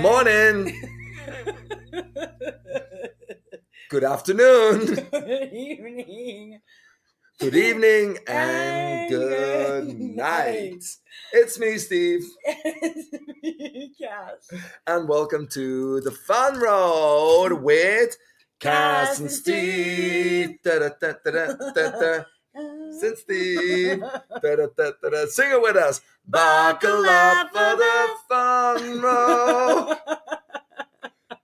morning. Good afternoon. Good evening. Good evening and good night. It's me, Steve. It's me, Kass. And welcome to the Fun Road with Kass Kass and and Steve. Steve. Da-da-da-da-da-da. Since Steve. Da-da-da-da-da. Sing it with us. Buckle up for the fun road.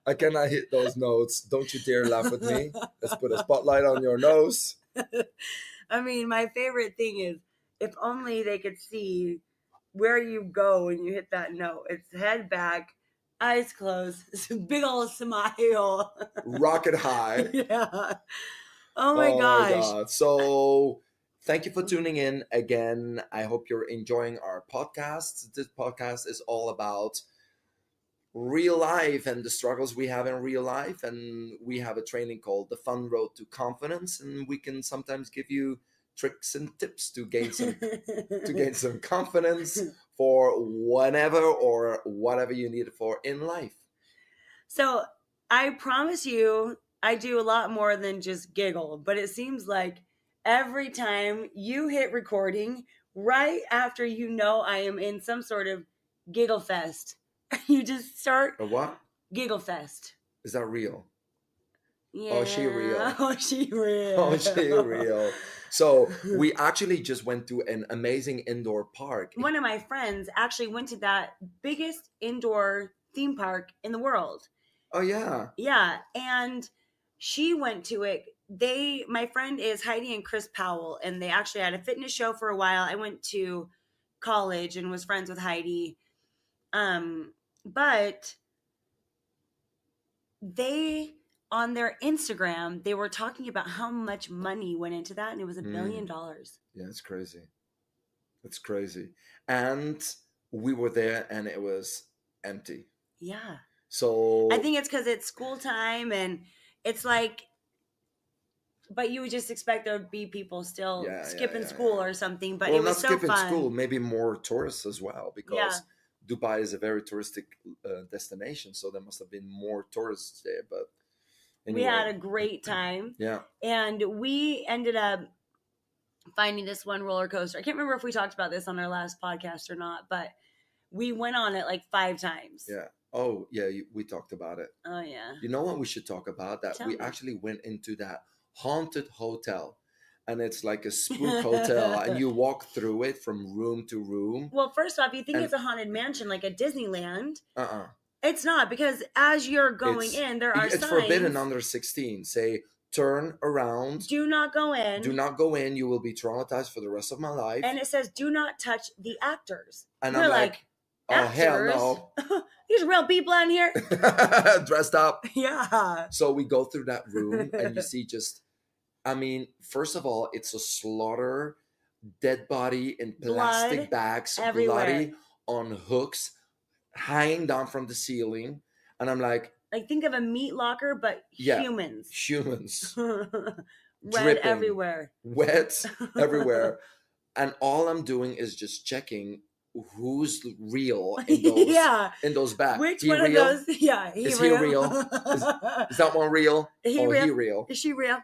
I cannot hit those notes. Don't you dare laugh at me. Let's put a spotlight on your nose. I mean, my favorite thing is if only they could see where you go when you hit that note. It's head back, eyes closed, it's a big old smile. Rocket high. Yeah. Oh my gosh. So thank you for tuning in again. I hope you're enjoying our podcast. This podcast is all about real life and the struggles we have in real life, and we have a training called the Fun Road to Confidence, and we can sometimes give you tricks and tips to gain some confidence for whenever or whatever you need it for in life. So I promise you, I do a lot more than just giggle, but it seems like every time you hit recording, right after you know I am in some sort of giggle fest, you just start A what? giggle fest. Is that real? Yeah. Oh, she real. Oh, she real. Oh, she real. So we actually just went to an amazing indoor park. One of my friends actually went to that biggest indoor theme park in the world. Oh, yeah. Yeah, and she went to it. My friend is Heidi and Chris Powell, and they actually had a fitness show for a while. I went to college and was friends with Heidi. But they, on their Instagram, they were talking about how much money went into that, and it was $1 billion. Yeah, it's crazy. It's crazy. And we were there and it was empty. Yeah. So I think it's because it's school time and it's like, but you would just expect there would be people still skipping school or something. But well, it was not so skipping fun. school, maybe more tourists as well, because Dubai is a very touristic destination. So there must have been more tourists there. But anyway. We had a great time. Yeah. And we ended up finding this one roller coaster. I can't remember if we talked about this on our last podcast or not, but we went on it like 5 times. Yeah. Oh, yeah, we talked about it. Oh, yeah. You know what we should talk about? That Tell we me. actually went into that haunted hotel. And it's like a spook hotel. And you walk through it from room to room. Well, first off, you think it's a haunted mansion like a Disneyland. Uh-uh. It's not, because as you're going in, there are it's signs. forbidden under 16. Say, turn around. Do not go in. Do not go in. You will be traumatized for the rest of my life. And it says, do not touch the actors. And we're I'm like, oh, actors? hell no. These real people in here. Dressed up. Yeah. So we go through that room and you see first of all, it's a slaughter, dead body in plastic bags, everywhere. bloody on hooks, hanging down from the ceiling. And I'm like, think of a meat locker, but humans. Humans. Red dripping, everywhere. Wet everywhere. And all I'm doing is just checking who's real in those in those bags. Which he one real? Of those? Yeah, is he real? Is that one real? He real? He real? Is she real?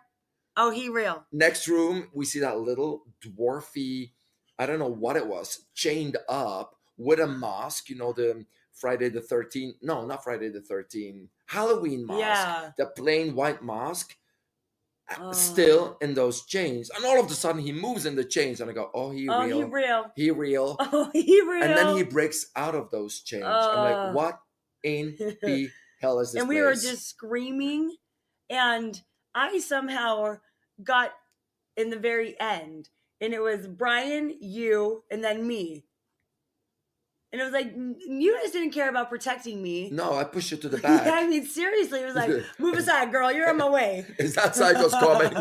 Oh, he real. Next room, we see that little dwarfy, I don't know what it was, chained up with a mask. You know, the Friday the 13th. No, not Friday the 13th. Halloween mask. Yeah. The plain white mask. Still in those chains, and all of a sudden he moves in the chains, and I go, "Oh, he real? He real? He real? Oh, he real?" And then he breaks out of those chains. I'm like, "What in the hell is this?" And we place? were just screaming, and I somehow got in the very end, and it was Brian, you, and then me. And it was like, you guys didn't care about protecting me. No, I pushed you to the back. Yeah, I mean, seriously, it was like, move aside, girl, you're on my way. Is that psycho's coming?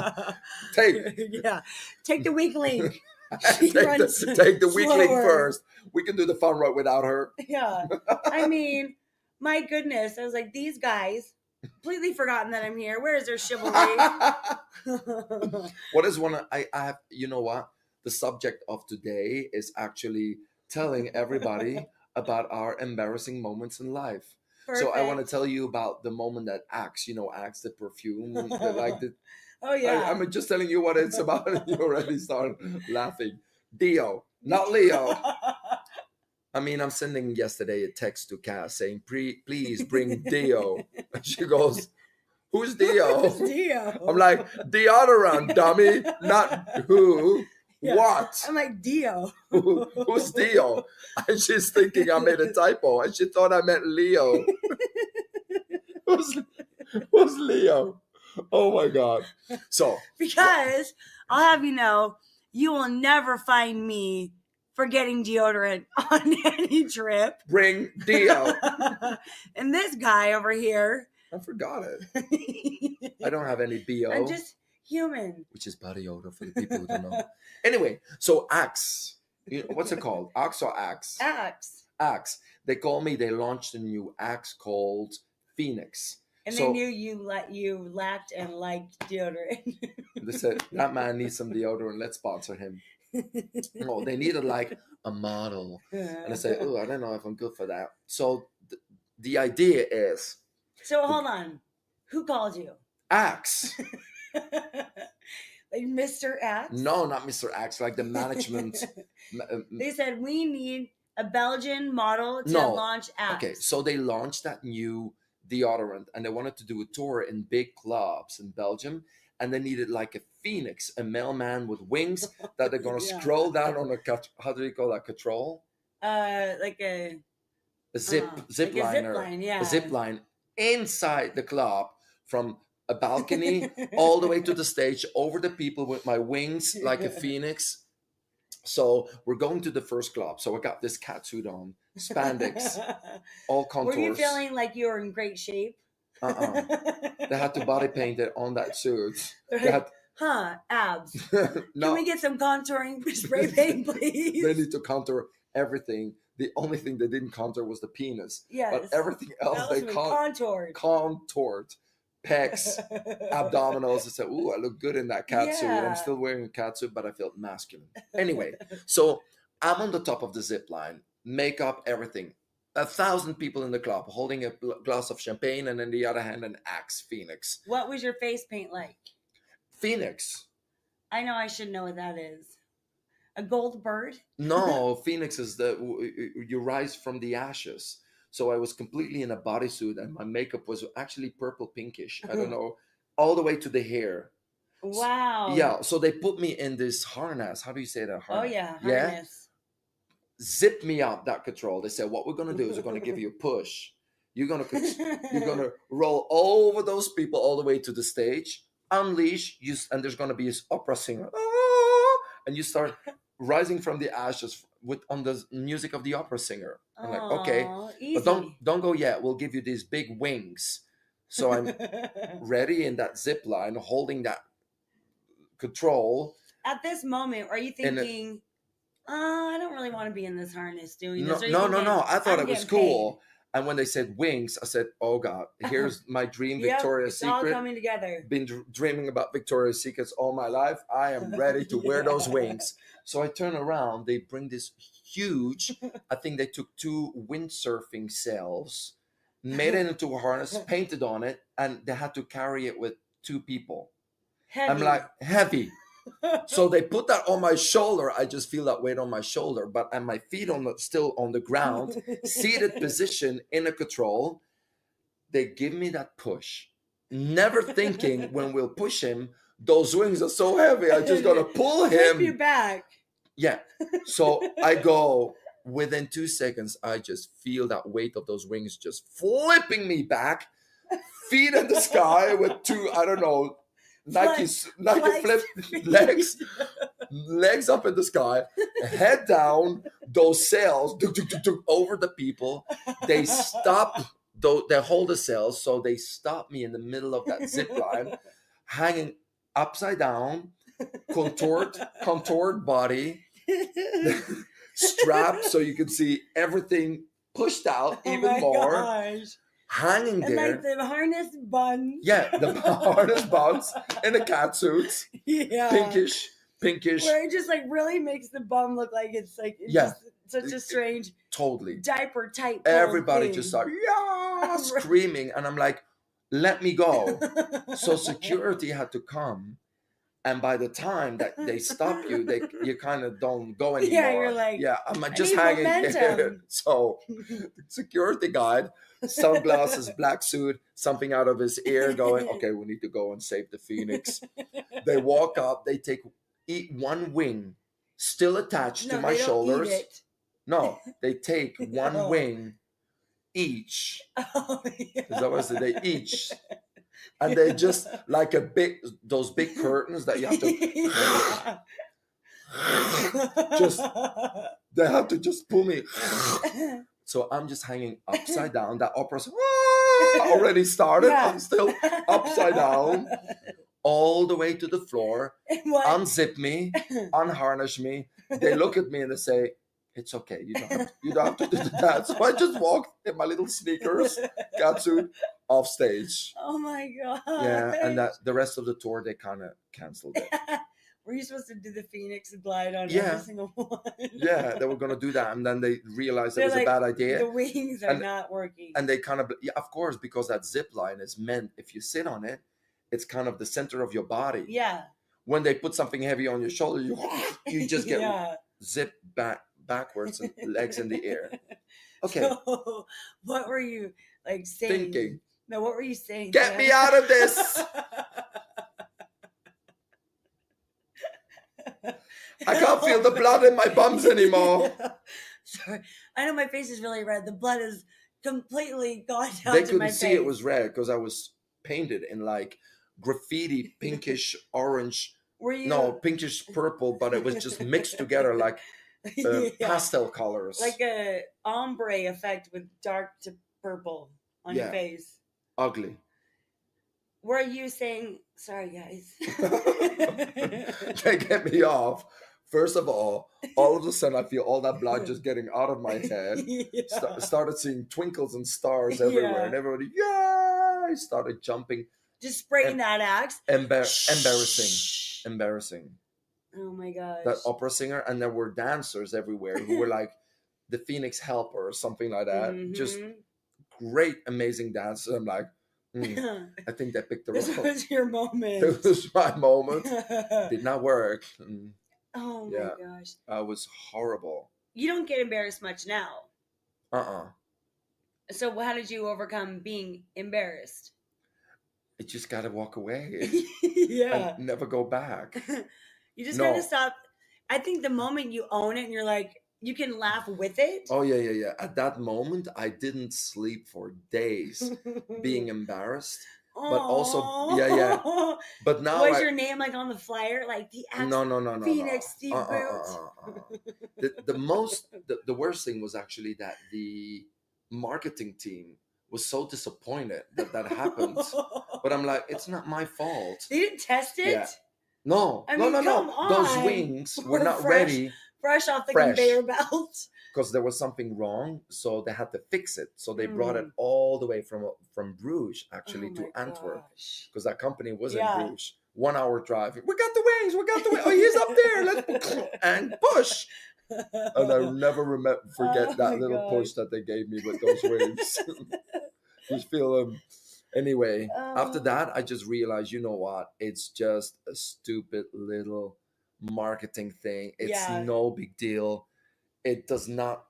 Take the weak link. take the weak link first. We can do the fun ride without her. Yeah. I mean, my goodness. I was like, these guys, completely forgotten that I'm here. Where is their chivalry? What is one I have, you know what? The subject of today is actually telling everybody about our embarrassing moments in life. So I want to Perfect. tell you about the moment that Axe, Axe the perfume, the Oh yeah. I'm just telling you what it's about, and you already start laughing. Dio, not Leo. I mean, I'm sending yesterday a text to Kass saying, please bring Dio. And she goes, who's Who's Dio? Dio? I'm like, deodorant, dummy, not who. Yeah. What? I'm like Dio. Who's Dio? And she's thinking I made a typo, and she thought I meant Leo. who's, who's Leo? Oh my God. So, Because I'll have you know, you will never find me forgetting deodorant on any trip. bring Dio. And this guy over here, I forgot it. I don't have any BO. I'm just human. Which is body odor for the people who don't know. Anyway, so Axe. What's it called? Axe or Axe? Axe. Axe. They launched a new Axe called Phoenix. And So they knew you lacked and liked deodorant. they said, that man needs some deodorant. Let's sponsor him. No, they needed like a model. And I said, oh, I don't know if I'm good for that. So the idea is So hold on. Who called you? Axe. Like Mr. Axe? No, not Mr. Axe, like the management. They said we need a Belgian model to No. launch Axe. Okay, so they launched that new deodorant and they wanted to do a tour in big clubs in Belgium, and they needed like a phoenix, a mailman with wings that they're gonna Yeah. scroll down on how do you call that, control? Like a Zip like a zip liner. line, yeah. A zip line inside the club from a balcony all the way to the stage, over the people with my wings like a phoenix. So we're going to the first club. So I got this catsuit on, spandex, all contours. Were you feeling like you were in great shape? They had to body paint it on that suit. They're They like, abs. no, Can we get some contouring spray paint, please? they need to contour everything. The only thing they didn't contour was the penis. Yes. But everything else they contoured. Contoured. Pecs, abdominals. I said, ooh, I look good in that catsuit. Yeah. I'm still wearing a catsuit, but I felt masculine. Anyway, so I'm on the top of the zip line, makeup, everything. 1,000 people in the club holding a glass of champagne, and in the other hand, an Axe Phoenix. What was your face paint like? Phoenix. I know I should know what that is. A gold bird? No, Phoenix is you rise from the ashes. So I was completely in a bodysuit, and my makeup was actually purple pinkish. I don't know, all the way to the hair. Wow. Yeah. So they put me in this harness. How do you say that? Harness? Oh yeah, harness. Yeah. Zip me up that control. They said, what we're gonna do is we're gonna give you a push. You're gonna roll over those people all the way to the stage, unleash you, and there's gonna be this opera singer, and you start rising from the ashes on the music of the opera singer. I'm like, okay, easy. but don't go yet. We'll give you these big wings. So I'm ready in that zip line, holding that control. At this moment, are you thinking, I don't really want to be in this harness doing this? No. I thought it was cool. Paid. And when they said wings, I said, oh God, here's my dream, Victoria's Secret. It's all coming together. Been dreaming about Victoria's Secrets all my life. I am ready to wear those wings. So I turn around. They bring this huge, I think they took 2 windsurfing sails, made it into a harness, painted on it, and they had to carry it with 2 people. Heavy. I'm like, heavy. So they put that on my shoulder. I just feel that weight on my shoulder, but and my feet still on the ground, seated position in a control. They give me that push, never thinking when we'll push him, those wings are so heavy. I just gotta pull him. Flip you back. Yeah. So I go within 2 seconds. I just feel that weight of those wings just flipping me back, feet in the sky with 2, I don't know, Nike flip legs up in the sky, head down, those sails over the people. They stop, they hold the sails, so they stop me in the middle of that zip line, hanging upside down, contoured body, strapped so you can see everything pushed out even more. Gosh. Hanging and there. Like the harness buns. Yeah, the harness buns in the catsuits. Yeah. Pinkish. pinkish. Where it just like really makes the bum look like it's Yeah, just such a strange totally. diaper type. Everybody just started Right. screaming, and I'm like, let me go. So security had to come, and by the time that they stop you, you kind of don't go anymore. Yeah, you're like, yeah, I'm I just need hanging. momentum. So security guard, sunglasses, black suit, something out of his ear, going, okay, we need to go and save the phoenix. They walk up, they eat one wing, still attached to No, my they don't shoulders. eat it. No, they take one No. wing each. Oh, yeah. Is that what I said? They each. And they just like those big curtains that you have to just, they have to just pull me. So I'm just hanging upside down. That opera's already started. Yeah. I'm still upside down all the way to the floor. What? Unzip me, unharness me. They look at me and they say, it's okay. You don't have to do that. So I just walked in my little sneakers, catsuit, off stage. Oh my god. Yeah, and the rest of the tour they kind of canceled it. Were you supposed to do the Phoenix glide on Yeah. every single one? Yeah, they were gonna do that, and then they realized it They're was like, a bad idea. The wings are not working. And they kind of, yeah, of course, because that zip line is meant, if you sit on it, it's kind of the center of your body. Yeah. When they put something heavy on your shoulder, you just get Yeah. zipped backwards and legs in the air. Okay. So, what were you like saying? Thinking. No, what were you saying? Get me out of this! I can't feel the blood in my bums anymore. Yeah. Sorry, I know my face is really red. The blood is completely gone down They to my couldn't face. see it was red because I was painted in like graffiti, pinkish orange. Were you? No, pinkish purple, but it was just mixed together like Yeah. pastel colors. Like a ombre effect with dark to purple on your Yeah. face. Ugly. Were you saying, sorry guys? Can't get me off. First of all of a sudden I feel all that blood just getting out of my head. Yeah. Started seeing twinkles and stars everywhere, Yeah. and everybody, yeah, I started jumping. Just spraying that axe. Embarrassing. Oh my gosh. That opera singer, and there were dancers everywhere who were like the Phoenix Helper or something like that. Just great, amazing dancers. I'm like, I think they picked the This wrong. was your moment. This was my moment. Did not work. Oh my gosh. It was horrible. You don't get embarrassed much now. So how did you overcome being embarrassed? I just gotta walk away. Yeah. And never go back. You just gotta stop. I think the moment you own it and you're like, you can laugh with it. Oh yeah. At that moment, I didn't sleep for days, being embarrassed. But also, yeah. But now, was your name like on the flyer, like the no, Phoenix Steve Boots? The worst thing was actually that the marketing team was so disappointed that happened. But I'm like, it's not my fault. They didn't test it. Yeah. No. Come on. Those wings were not ready. Fresh off the conveyor belt. Because there was something wrong, so they had to fix it. So they brought it all the way from Bruges, actually, to Antwerp. Because that company was in Bruges. 1 hour drive. We got the wings. Oh, he's up there. Let's and push. And I'll never forget that little push that they gave me with those wings. Just feel them. Anyway, after that, I just realized, you know what? It's just a stupid little marketing thing. It's no big deal. It does not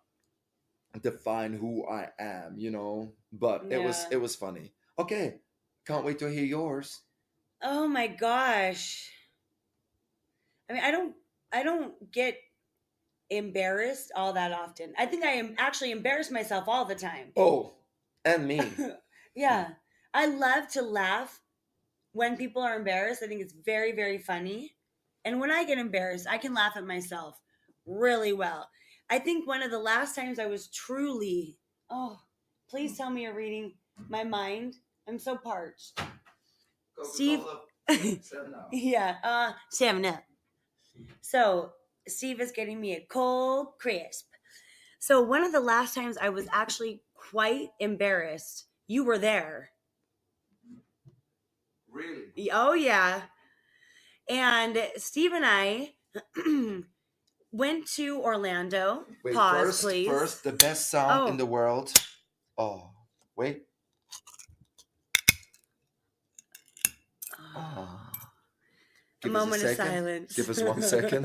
define who I am, But it was funny. Okay, can't wait to hear yours. Oh my gosh! I mean, I don't get embarrassed all that often. I think I am actually embarrass myself all the time. Oh, and me. Yeah, I love to laugh when people are embarrassed. I think it's very, very funny. And when I get embarrassed, I can laugh at myself really well. I think one of the last times I was truly, please tell me you're reading my mind. I'm so parched. Steve, 7 up. Yeah, 7 Up. So Steve is getting me a cold crisp. So one of the last times I was actually quite embarrassed, you were there. Really? Oh yeah. And Steve and I Went to Orlando. Wait, Pause, please. first, the best sound in Oh. the world. Oh, wait. Oh. A Give us a moment of second. silence. Give us 1 second.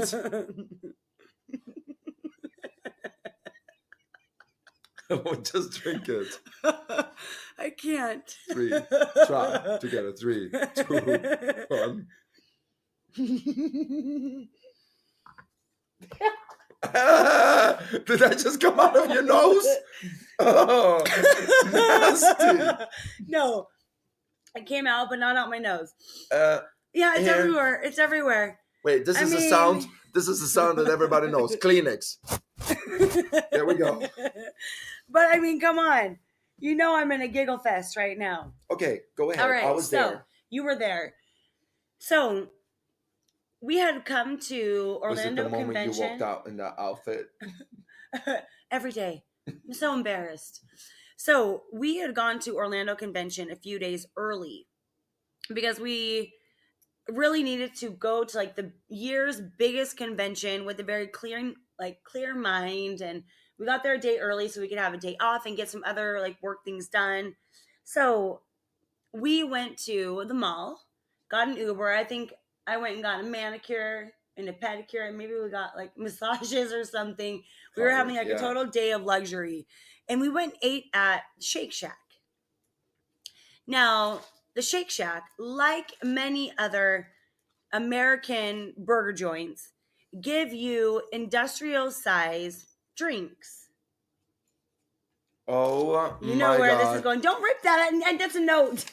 Just drink it. I can't. 3. Try together. 3, 2, 1. Did that just come out of your nose? Oh, nasty. No, it came out, but not out my nose. Uh, Yeah, it's here. everywhere. It's everywhere. Wait, this is a sound. This is a sound that everybody knows. Kleenex. There we go. But I mean, come on. You know I'm in a giggle fest right now. Okay, go ahead. All right, I was there. You were there. So we had come to Orlando Was it the moment Convention. you walked out in that outfit? Every day. I'm so embarrassed. So we had gone to Orlando Convention a few days early because we really needed to go to like the year's biggest convention with a very clear mind, and we got there a day early so we could have a day off and get some other like work things done. So we went to the mall, got an Uber. I think I went and got a manicure and a pedicure, and maybe we got like massages or something. We were having like a total day of luxury, and we went and ate at Shake Shack. Now, the Shake Shack, like many other American burger joints, give you industrial size drinks. Oh, you know where this is going. Don't rip that, and that's a note.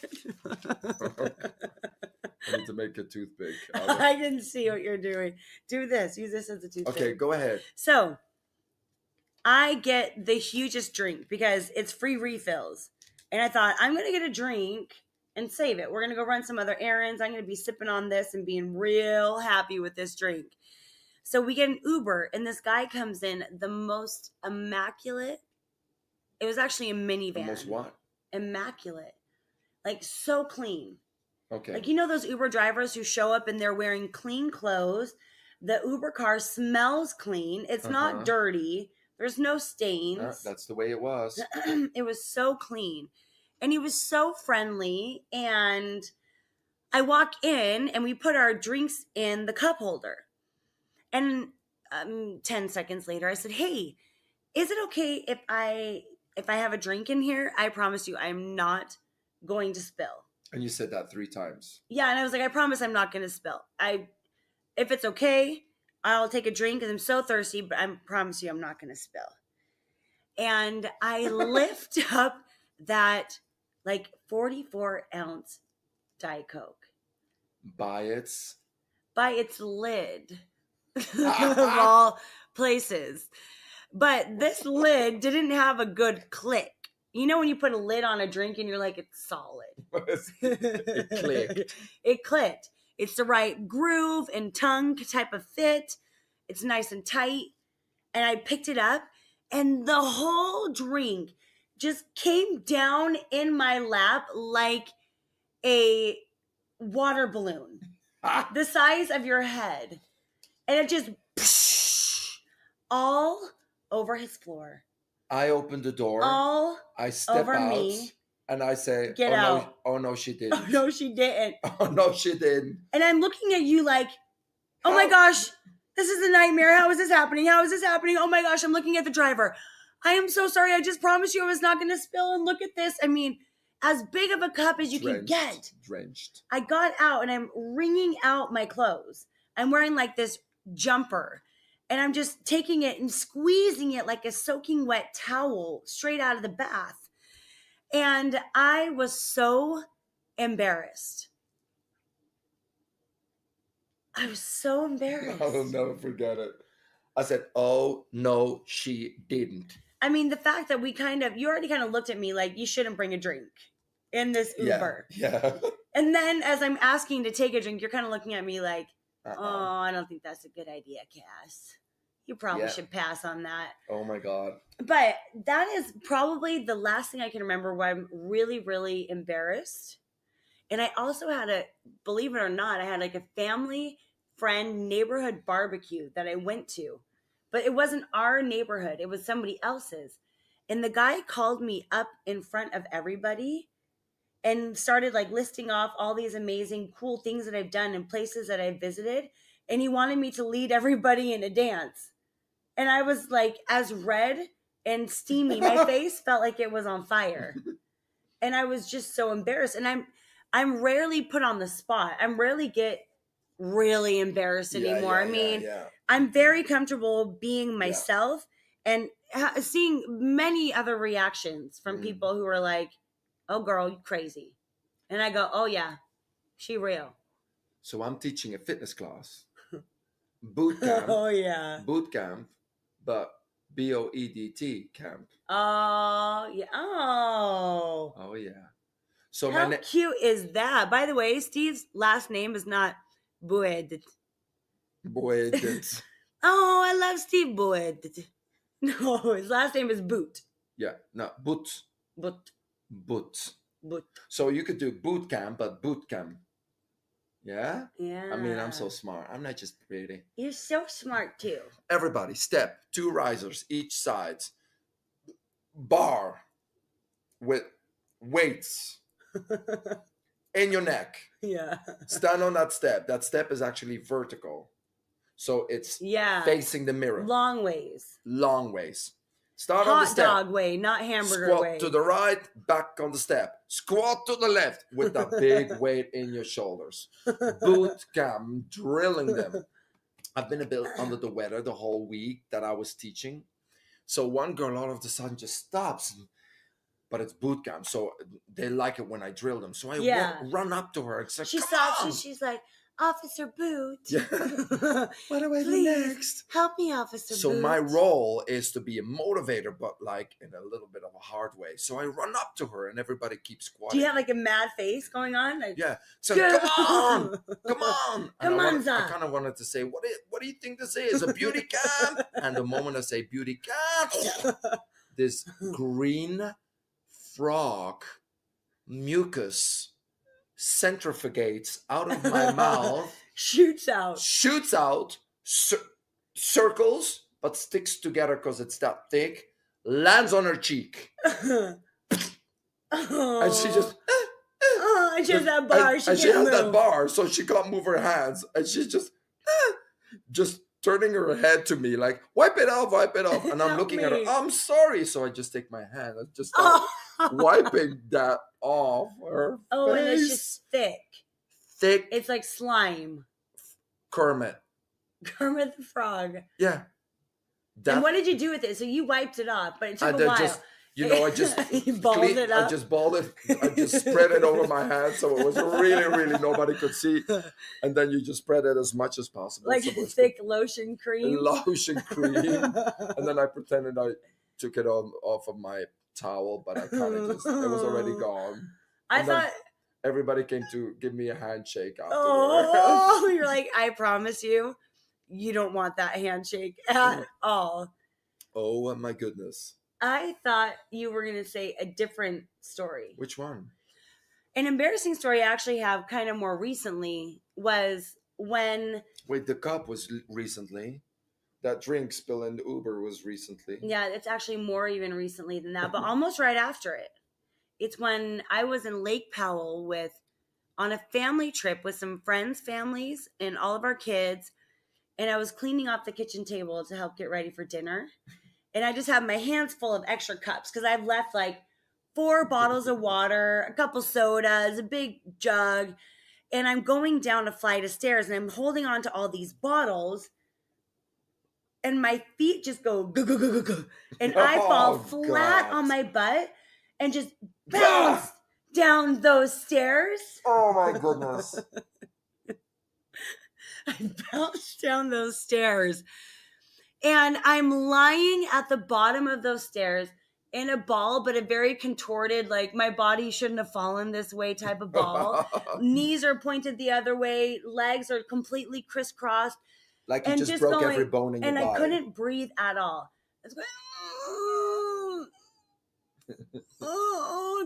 I need to make a toothpick. I didn't see what you're doing. Do this. Use this as a toothpick. Okay, go ahead. So, I get the hugest drink because it's free refills. And I thought, I'm going to get a drink and save it. We're going to go run some other errands. I'm going to be sipping on this and being real happy with this drink. So we get an Uber, and this guy comes in, the most immaculate. It was actually a minivan. The most what? Immaculate. Like, so clean. Okay. Like, you know those Uber drivers who show up and they're wearing clean clothes. The Uber car smells clean. It's not dirty. There's no stains. That's the way it was. It was so clean. And he was so friendly. And I walk in and we put our drinks in the cup holder. And 10 seconds later, I said, hey, is it okay if I have a drink in here? I promise you, I'm not going to spill. And you said that 3 times. Yeah, and I was like, I promise I'm not going to spill. If it's okay, I'll take a drink because I'm so thirsty, but I promise you I'm not going to spill. And I lift up that like 44-ounce Diet Coke. By its lid. Of all places. But this lid didn't have a good click. You know when you put a lid on a drink and you're like, it's solid. It clicked. It clicked. It's the right groove and tongue type of fit. It's nice and tight. And I picked it up, and the whole drink just came down in my lap like a water balloon. The size of your head. And it just all over his floor. I opened the door. All I step over out. me. And I say, Get out. Oh, no, she didn't. Oh, no, she didn't. Oh, no, she didn't. And I'm looking at you like, oh my gosh, this is a nightmare. How is this happening? How is this happening? Oh my gosh, I'm looking at the driver. I am so sorry. I just promised you I was not going to spill. And look at this. I mean, as big of a cup as you can get. Drenched. I got out and I'm wringing out my clothes. I'm wearing like this jumper. And I'm just taking it and squeezing it like a soaking wet towel straight out of the bath. And I was so embarrassed. I was so embarrassed. I'll never forget it. I said, oh, no, she didn't. I mean, the fact that you already kind of looked at me like you shouldn't bring a drink in this Uber. Yeah. And then as I'm asking to take a drink, you're kind of looking at me like, oh, I don't think that's a good idea, Kass. You probably should pass on that. Oh my God. But that is probably the last thing I can remember where I'm really, really embarrassed. And I also had believe it or not, I had like a family friend neighborhood barbecue that I went to, but it wasn't our neighborhood, it was somebody else's. And the guy called me up in front of everybody and started like listing off all these amazing, cool things that I've done and places that I've visited. And he wanted me to lead everybody in a dance. And I was like, as red and steamy, my face felt like it was on fire. And I was just so embarrassed. And I'm rarely put on the spot. I'm rarely get really embarrassed anymore. I mean, I'm very comfortable being myself and seeing many other reactions from people who are like, "Oh, girl, you crazy," and I go, "Oh yeah, she real." So I'm teaching a fitness class, boot camp. Oh yeah, boot camp, but BOEDT camp. oh yeah, oh. Oh yeah. So How cute is that? By the way, Steve's last name is not Boyd. Boyd. Oh, I love Steve Boyd. No, his last name is Boot. Yeah, no, boot. Boot. Boot. Boot. So you could do boot camp, but boot camp. Yeah? Yeah. I mean, I'm so smart. I'm not just pretty. You're so smart too. Everybody, step, 2 risers each side. Bar with weights in your neck. Yeah. Stand on that step. That step is actually vertical. So it's facing the mirror. Long ways. Long ways. Start on the step. Hot dog way, not hamburger Squat way. to the right, back on the step. Squat to the left with that big weight in your shoulders. Boot camp, drilling them. I've been a bit under the weather the whole week that I was teaching. So one girl all of a sudden just stops. But it's boot camp, so they like it when I drill them. So I run up to her and say, she stops and she's like, "Officer Boot." Yeah. What do I do next? Help me, Officer Boot. So my role is to be a motivator, but like in a little bit of a hard way. So I run up to her and everybody keeps squatting. Do you have like a mad face going on? Like, yeah. So come on. Come on, I kind of wanted to say, what do you think this is? A beauty camp? And the moment I say beauty camp, this green frog mucus centrifugates out of my mouth, shoots out, circles, but sticks together because it's that thick, lands on her cheek. And she just and she has that bar. She has that bar, so she can't move her hands, and she's just turning her head to me like, wipe it off. And I'm looking at her, I'm sorry. So I just take my hand and just start wiping that off her face. And it's just thick. It's like slime. Kermit the Frog. Yeah. And what did you do with it? So you wiped it off, but it took a while. I just balled it up. I just balled it. I just spread it over my hand so it was really, really nobody could see. And then you just spread it as much as possible. Like a thick lotion cream. And then I pretended I took it off of my towel, but I kind of just, it was already gone. I thought everybody came to give me a handshake afterwards. Oh, you're like, I promise you don't want that handshake at all. Oh my goodness. I thought you were going to say a different story. Which one? An embarrassing story I actually have kind of more recently was when... Wait, the cup was recently. That drink spill in the Uber was recently. Yeah, it's actually more even recently than that, but almost right after it. It's when I was in Lake Powell on a family trip with some friends' families and all of our kids. And I was cleaning off the kitchen table to help get ready for dinner. And I just have my hands full of extra cups because I've left like 4 bottles of water, a couple sodas, a big jug. And I'm going down a flight of stairs and I'm holding on to all these bottles. And my feet just go, go, go, go, go, go. And I fall flat on my butt and just bounce down those stairs. Oh my goodness. I bounced down those stairs. And I'm lying at the bottom of those stairs in a ball, but a very contorted, like my body shouldn't have fallen this way type of ball. Knees are pointed the other way. Legs are completely crisscrossed. Like you just broke every bone in your body. And I couldn't breathe at all. I was going,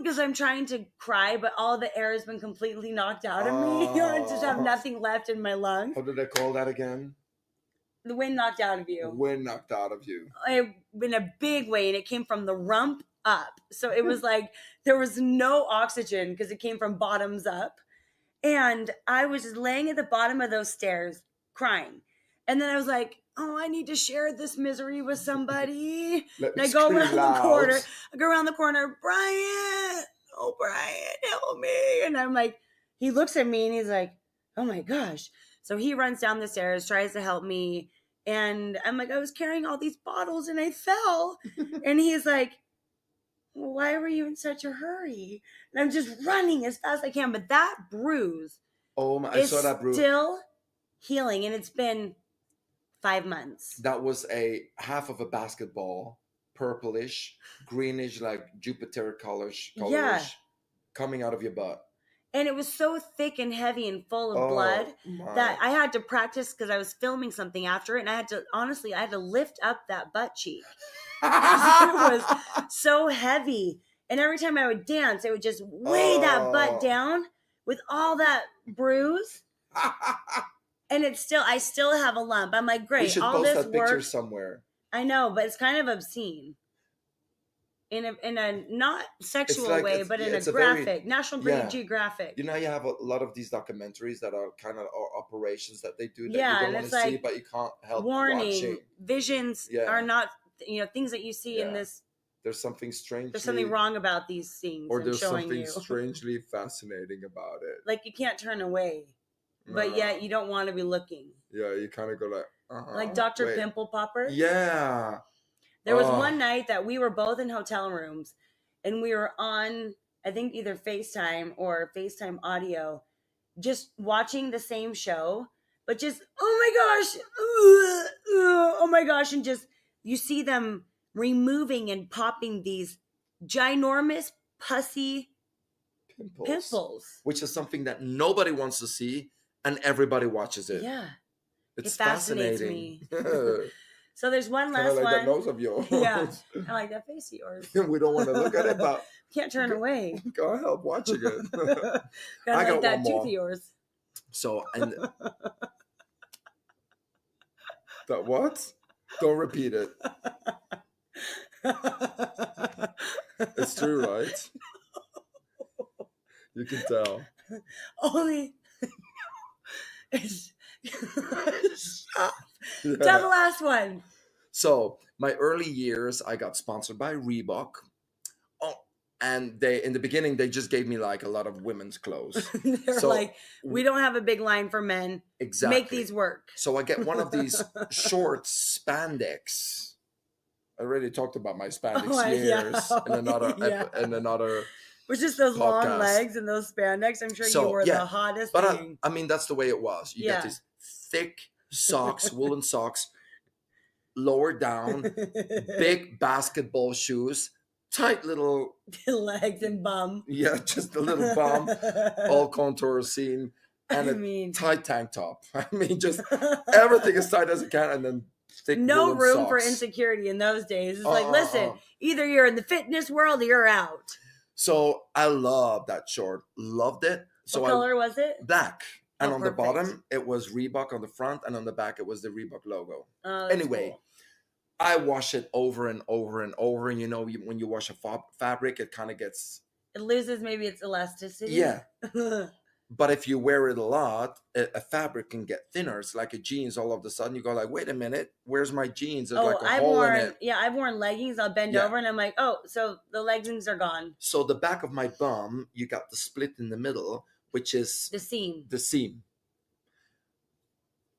because I'm trying to cry, but all the air has been completely knocked out of me. I just have nothing left in my lungs. How did they call that again? The wind knocked out of you. Wind knocked out of you. In a big way, and it came from the rump up. So it was like there was no oxygen because it came from bottoms up. And I was just laying at the bottom of those stairs crying. And then I was like, oh, I need to share this misery with somebody. Let And me I go scream around the loud. corner. I go around the corner, Brian, oh, Brian, help me. And I'm like, he looks at me and he's like, oh my gosh. So he runs down the stairs, tries to help me. And I'm like, I was carrying all these bottles and I fell. And he's like, well, why were you in such a hurry? And I'm just running as fast as I can. But that bruise Oh my! I is saw that bruise. still healing. And it's been 5 months. That was a half of a basketball, purplish, greenish, like Jupiter colors, Yeah. coming out of your butt. And it was so thick and heavy and full of blood that I had to practice because I was filming something after it. And I had to lift up that butt cheek. It was so heavy. And every time I would dance, it would just weigh that butt down with all that bruise. And I still have a lump. I'm like, great. We should all post this that picture work. somewhere. I know, but it's kind of obscene. In a not sexual way, but in a graphic, National Geographic. You know, you have a lot of these documentaries that are kind of operations that they do that Yeah, you and don't want it's to see, like, but you can't help warning, watching. visions are not, things that you see in Yeah. this. There's something strange. There's something wrong about these things. Or I'm there's showing something you. strangely fascinating about it. Like you can't turn away, but yet you don't want to be looking. Yeah, you kind of go like Dr. Pimple Popper. Yeah. There was one night that we were both in hotel rooms, and we were on, I think, either FaceTime or FaceTime audio, just watching the same show, but just, oh my gosh, and just, you see them removing and popping these ginormous pussy pimples. Which is something that nobody wants to see, and everybody watches it. Yeah. It's it fascinates fascinating. me. So there's one last like one. That nose of yours. Yeah, I like that face of yours. We don't want to look at it, but can't turn away. Go help watching it. I like that tooth of yours. So and that what? Don't repeat it. It's true, right? You can tell. Only. Stop. Yeah. Tell the last one. So my early years, I got sponsored by Reebok. Oh, and they in the beginning they just gave me like a lot of women's clothes. They're like, we don't have a big line for men. Exactly. Make these work. So I get one of these short spandex. I already talked about my spandex years in another. Was just those podcast. Long legs and those spandex. I'm sure you were the hottest thing. I mean, that's the way it was. You got these thick socks, woolen socks, lower down, big basketball shoes, tight little legs and bum. Yeah, just a little bum, all contours seen, and a tight tank top. I mean, just everything as tight as it can, and then thick no room socks. for insecurity in those days. It's like, listen, either you're in the fitness world or you're out. So I loved that short. Loved it. So what color was it? Black. And on the bottom, it was Reebok on the front. And on the back, it was the Reebok logo. Anyway, cool. I wash it over and over and over. And you know, when you wash a fabric, it kind of gets... It loses maybe its elasticity. Yeah. But if you wear it a lot, a fabric can get thinner. It's like a jeans. All of a sudden, you go like, wait a minute, where's my jeans? There's like a hole in it. Yeah, I've worn leggings. I'll bend over and I'm like, oh, so the leggings are gone. So the back of my bum, you got the split in the middle, which is... The seam. The seam.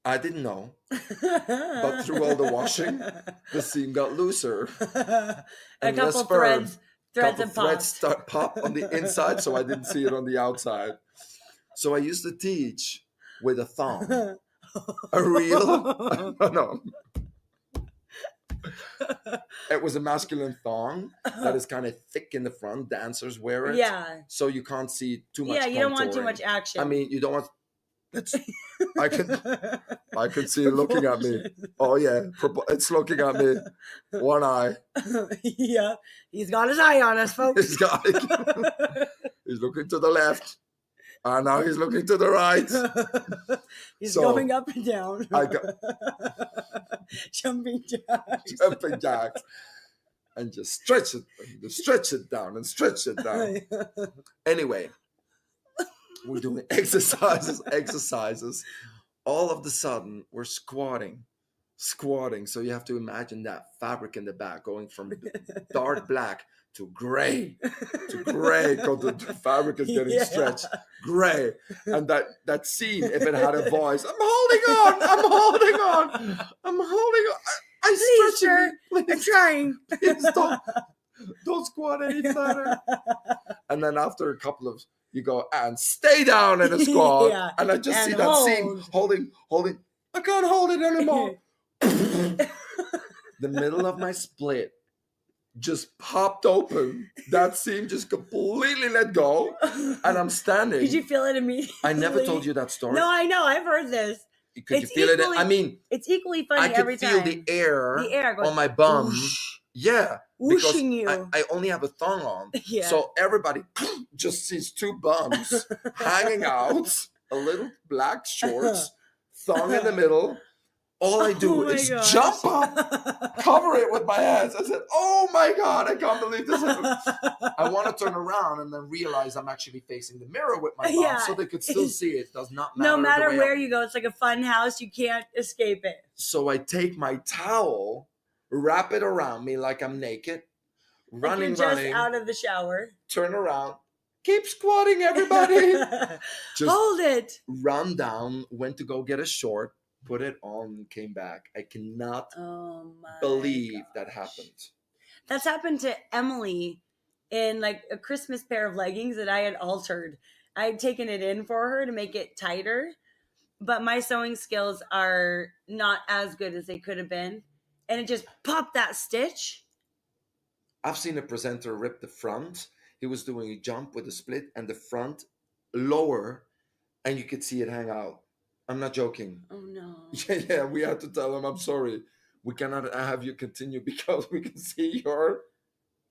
I didn't know. But through all the washing, the seam got looser. A couple threads pop on the inside, so I didn't see it on the outside. So I used to teach with a thong. A real? No. It was a masculine thong that is kind of thick in the front. Dancers wear it. Yeah. So you can't see too much. Yeah, you don't want too much action. I mean, you don't want... It's I can see it looking at me. Oh yeah, it's looking at me. One eye. Yeah, he's got his eye on us, folks. He's looking to the left, and now he's looking to the right. He's So, going up and down. I got Jumping jacks. jumping jacks, and just stretch it down, and stretch it down. Anyway, we're doing exercises. All of the sudden, we're squatting. So you have to imagine that fabric in the back going from dark black to gray, because the fabric is getting stretched. Gray. And that scene, if it had a voice, I'm holding on. I Please, sir. I'm trying. Please don't squat any further. And then after a couple of, you go, and stay down in a squat. Yeah. And I just And see that scene, holding. I can't hold it anymore. The middle of my split just popped open. That seam just completely let go, and I'm standing. Did you feel it immediately? I never told you that story. No, I know. I've heard this. Could you feel it? I mean, it's equally funny every time. I could feel the air goes, on my bum. Whoosh, yeah, whooshing because you. I only have a thong on. Yeah. So everybody just sees two bums hanging out, a little black shorts, thong in the middle. All I do is jump up, cover it with my hands. I said, oh my God, I can't believe this happened. I want to turn around and then realize I'm actually facing the mirror with my bum, so they could still see it. It does not matter. No matter where you go, it's like a fun house. You can't escape it. So I take my towel, wrap it around me like I'm naked, running out of the shower. Turn around. Keep squatting, everybody. Just hold it. Run down, went to go get a short, put it on, came back. I cannot believe that happened. That's happened to Emily in like a Christmas pair of leggings that I had altered. I had taken it in for her to make it tighter, but my sewing skills are not as good as they could have been. And it just popped that stitch. I've seen a presenter rip the front. He was doing a jump with a split and the front lower, and you could see it hang out. I'm not joking. Oh no. Yeah, we had to tell him, I'm sorry. We cannot have you continue because we can see your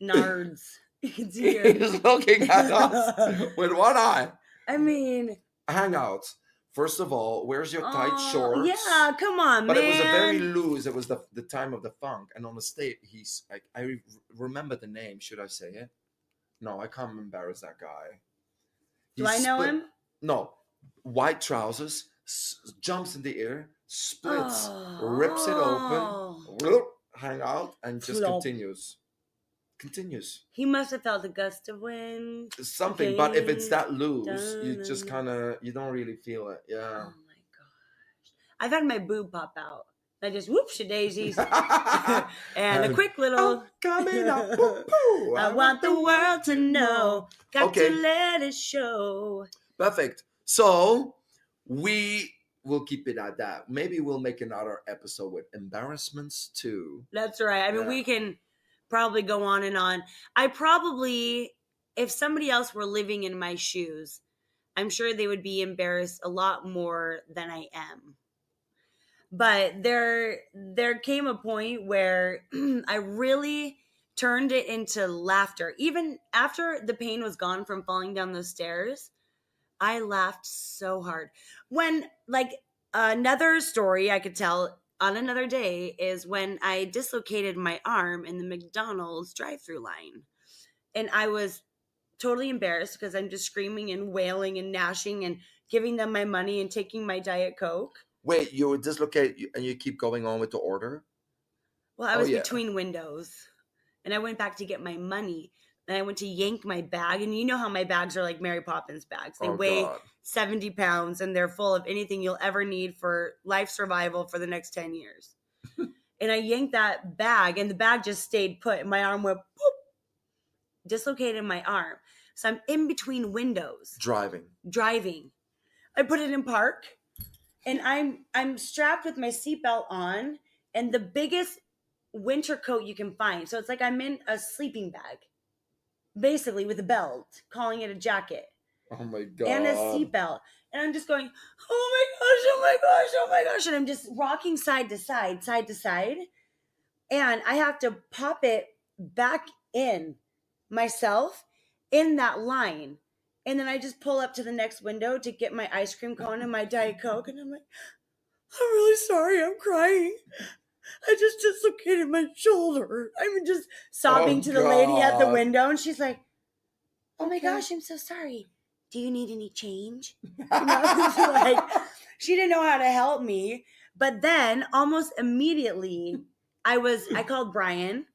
nards. You can see your He's looking at us with one eye. I mean, hangouts. First of all, where's your tight shorts? Yeah, come on, but man. It was a very loose. It was the time of the funk, and on the stage, he's like, I remember the name. Should I say it? No, I can't embarrass that guy. Do I know him? No, white trousers, jumps in the air, splits, rips it open, hang out, and just continues. He must have felt a gust of wind. Something, but if it's that loose, you just kind of, you don't really feel it. Yeah. Oh my gosh. I've had my boob pop out. I just whoopsie-daisies. and a quick little... coming up, poo, poo. I want the world to know. Got to let it show. Perfect. So, we will keep it at that. Maybe we'll make another episode with embarrassments too. That's right. I mean, we can probably go on and on. I probably, if somebody else were living in my shoes, I'm sure they would be embarrassed a lot more than I am. But there came a point where I really turned it into laughter. Even after the pain was gone from falling down those stairs, I laughed so hard. When, like, another story I could tell on another day is when I dislocated my arm in the McDonald's drive-thru line. And I was totally embarrassed because I'm just screaming and wailing and gnashing and giving them my money and taking my Diet Coke. Wait, you were dislocated and you keep going on with the order? Well, I was between windows. And I went back to get my money. And I went to yank my bag. And you know how my bags are like Mary Poppins bags. They weigh 70 pounds and they're full of anything you'll ever need for life survival for the next 10 years. And I yanked that bag and the bag just stayed put. And my arm went boop, dislocated my arm. So I'm in between windows. Driving. I put it in park. And I'm strapped with my seatbelt on and the biggest winter coat you can find. So it's like I'm in a sleeping bag. Basically with a belt, calling it a jacket. Oh my and a god. seatbelt. And I'm just going, oh my gosh, oh my gosh, oh my gosh. And I'm just rocking side to side, side to side. And I have to pop it back in myself in that line. And then I just pull up to the next window to get my ice cream cone and my Diet Coke. And I'm like, I'm really sorry, I'm crying. I just dislocated my shoulder. I'm just sobbing Oh to the lady at the god. window. And she's like, oh my Okay. gosh, I'm so sorry. Do you need any change? Like, she didn't know how to help me. But then almost immediately, I called Brian.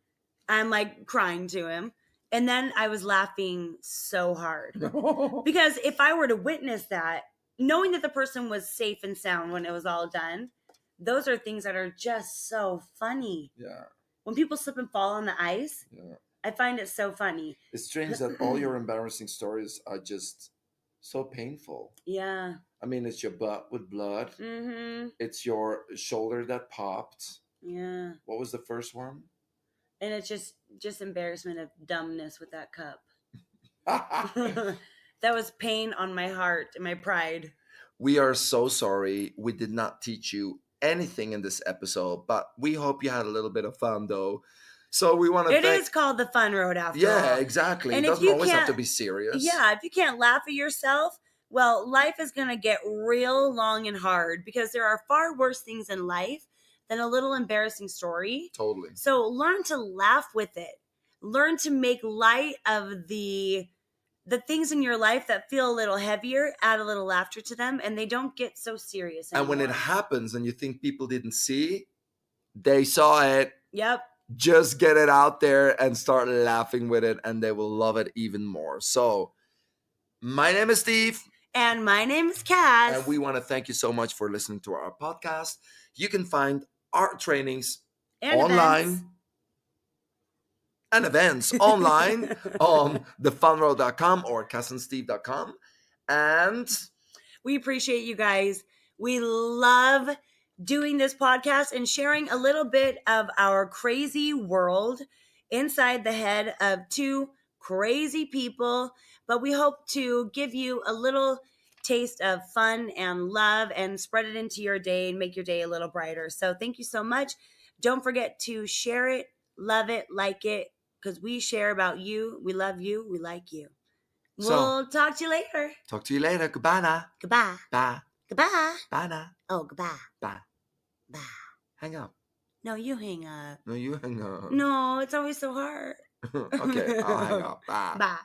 I'm like crying to him. And then I was laughing so hard. Because if I were to witness that, knowing that the person was safe and sound when it was all done, those are things that are just so funny. Yeah. When people slip and fall on the ice, Yeah. I find it so funny. It's strange that all your embarrassing stories are just so painful. Yeah. I mean, it's your butt with blood. Mm-hmm. It's your shoulder that popped. Yeah. What was the first one? And it's just embarrassment of dumbness with that cup. That was pain on my heart and my pride. We are so sorry. We did not teach you anything in this episode, but we hope you had a little bit of fun, though. So we want to It is called the fun road after all. Yeah, exactly. And It if doesn't you always have to can't- be serious. Yeah, if you can't laugh at yourself, well, life is going to get real long and hard because there are far worse things in life than a little embarrassing story. Totally. So learn to laugh with it. Learn to make light of the things in your life that feel a little heavier, add a little laughter to them, and they don't get so serious anymore. And when it happens and you think people didn't see, they saw it. Yep. Just get it out there and start laughing with it, and they will love it even more. So, my name is Steve. And my name is Kass. And we want to thank you so much for listening to our podcast. You can find our trainings and online events. and events online on thefunroad.com or kassandsteve.com. And we appreciate you guys. We love doing this podcast and sharing a little bit of our crazy world inside the head of two crazy people. But we hope to give you a little taste of fun and love and spread it into your day and make your day a little brighter. So thank you so much. Don't forget to share it, love it, like it, because we share about you. We love you. We like you. We'll talk to you later. Talk to you later. Goodbye now. Goodbye. Bye. Goodbye. Bye now. Oh, goodbye. Bye. Bye. Hang up. No, you hang up. No, you hang up. No, it's always so hard. Okay, I'll hang up. Bye. Bye.